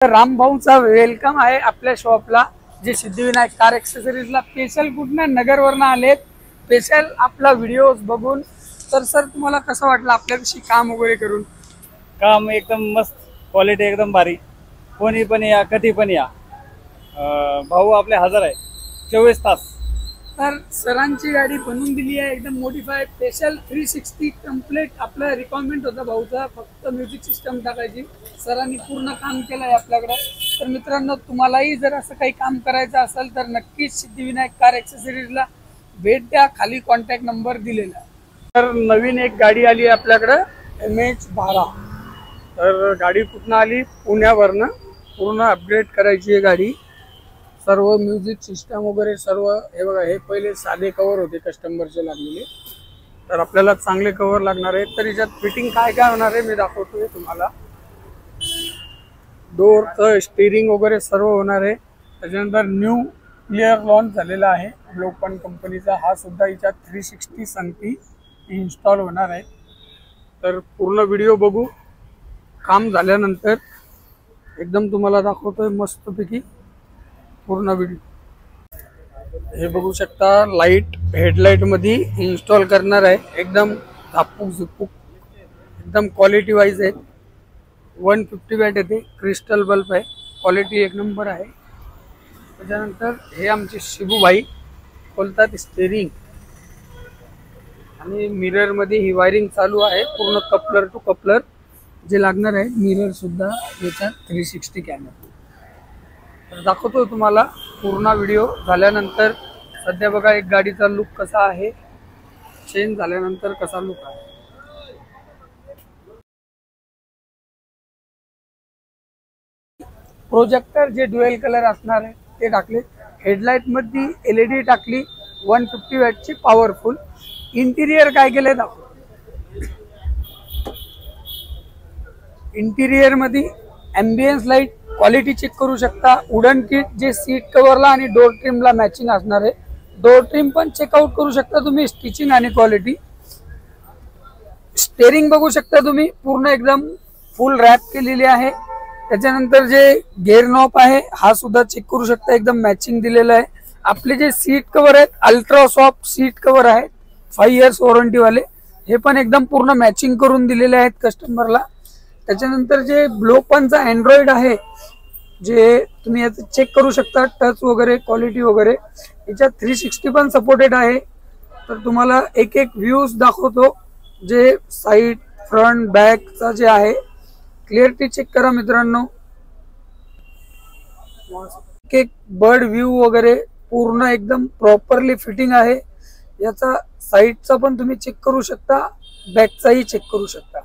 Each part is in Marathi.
राम भाऊचा वेलकम आहे आपल्या शॉपला। जे सिद्धिविनायक कार एक्सेसरीजला स्पेशल कुठनं नगरवरनं आलेत, स्पेशल आपला व्हिडिओ बघून। तर सर तुम्हाला कसं वाटलं आपल्याविषयी काम वगैरे करून? काम एकदम मस्त, क्वालिटी एकदम भारी। कोणी पण या, कधी पण या, भाऊ आपले हजर आहे 24 तास। तर सरांची गाडी बनवून दिली आहे एकदम मॉडिफाय स्पेशल 360 कंप्लीट। आपला रिक्वायरमेंट होता भाऊचा फक्त म्युझिक सिस्टम टाकायची, सरांनी पूर्ण काम केलं आहे आपल्याकडे। तर मित्रांनो, तुम्हालाही जर असं काही काम करायचं असेल तर नक्कीच सिद्धिविनायक कार एक्सेसरीजला भेट द्या, खाली कॉन्टॅक्ट नंबर दिलेला आहे। तर नवीन एक गाडी आली आहे आपल्याकडे MH12। तर गाडी कुठून आली? पुण्यावरनं। पूर्ण अपडेट करायची आहे गाडी, सर्व म्युझिक सिस्टम वगैरे सर्व। हे बघा, हे पहिले साधे कवर होते कस्टमरचे लागलेले, तर आपल्याला चांगले कवर लागणार आहे। तर याच्यात फिटिंग काय काय होणार आहे मी दाखवतोय तुम्हाला। डोर स्टीरिंग वगैरे सर्व होणार आहे। त्याच्यानंतर न्यू क्लिअर लॉन्च झालेला आहे ग्लोपन कंपनीचा, हा सुद्धा याच्यात 360 संगती इन्स्टॉल होणार आहे। तर पूर्ण व्हिडिओ बघू, काम झाल्यानंतर एकदम तुम्हाला दाखवतोय मस्तपैकी पूर्ण व्हिडिओ। हे बघू शकता, लाईट हेडलाइट मध्ये इन्स्टॉल करणार आहे, एकदम झापूक झुपूक, एकदम क्वालिटी वाईज आहे। 150 वॅट येते, क्रिस्टल बल्ब आहे, क्वालिटी एक नंबर आहे। त्याच्यानंतर हे आमचे शिबूभाई बोलतात स्टेरिंग आणि मिरर मध्ये ही वायरिंग चालू आहे, पूर्ण कपलर टू कपलर जे लागणार आहे। मिरर सुद्धा याच्यात 360 कॅमेरा। तर दाखवतो तुम्हाला पूर्ण व्हिडिओ झाल्यानंतर। सध्या बघा एक गाडीचा लुक कसा आहे, चेंज झाल्यानंतर कसा लुक आहे। प्रोजेक्टर जे ड्युएल कलर असणार आहे ते टाकले, हेडलाइट मध्ये LED टाकली 150 वॅटची पॉवरफुल। इंटिरियर काय केलंय दाखव। इंटिरियर मध्ये एम्बियन्स लाईट क्वालिटी चेक करू शकता। वुडन किट जे सीट कव्हरला आणि डोर ट्रिमला मॅचिंग असणार आहे, डोर ट्रिम पण चेकआउट करू शकता तुम्ही, स्टिचिंग आणि क्वालिटी। स्टेरिंग बघू शकता तुम्ही, पूर्ण एकदम फुल रॅप केलेली आहे। त्याच्यानंतर जे गेअर नॉब आहे हा सुद्धा चेक करू शकता, एकदम मॅचिंग दिलेला आहे। आपले जे सीट कव्हर आहेत अल्ट्रा सॉफ्ट सीट कव्हर आहेत, 5 इयर्स वॉरंटी वाले, हे पण एकदम पूर्ण मॅचिंग करून दिलेले आहेत कस्टमरला। त्याच्यानंतर जे ग्लोपनचा अँड्रॉइड आहे, जे तुम्ही याचं चेक करू शकता, टच वगैरे क्वालिटी वगैरे याच्यात 360 पण सपोर्टेड आहे। तर तुम्हाला एक एक व्ह्यूज दाखवतो, जे साइड फ्रंट बॅकचा जे आहे क्लिअरिटी चेक करा मित्रांनो। एक बर्ड व्ह्यू वगैरे पूर्ण एकदम प्रॉपरली फिटिंग आहे। याचा साइडचा पण तुम्ही चेक करू शकता, बॅकचाही चेक करू शकता।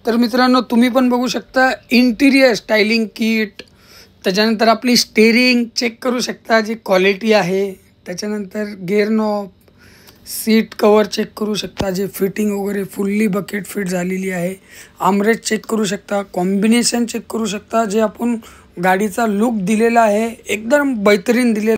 तर मित्रांनो, तुम्ही पण बघू शकता इंटिरियर स्टायलिंग किट। त्याच्यानंतर आपली स्टेरिंग चेक करू शकता, जी क्वालिटी आहे। त्याच्यानंतर gear knob, seat cover check करू शकता, जे फिटिंग वगैरे फुल्ली बकेट फिट झालेली आहे। आर्मरेस्ट चेक करू शकता, कॉम्बिनेशन चेक करू शकता, जे आपण गाडीचा लुक दिलेला आहे एकदम बेहतरीन दिलेला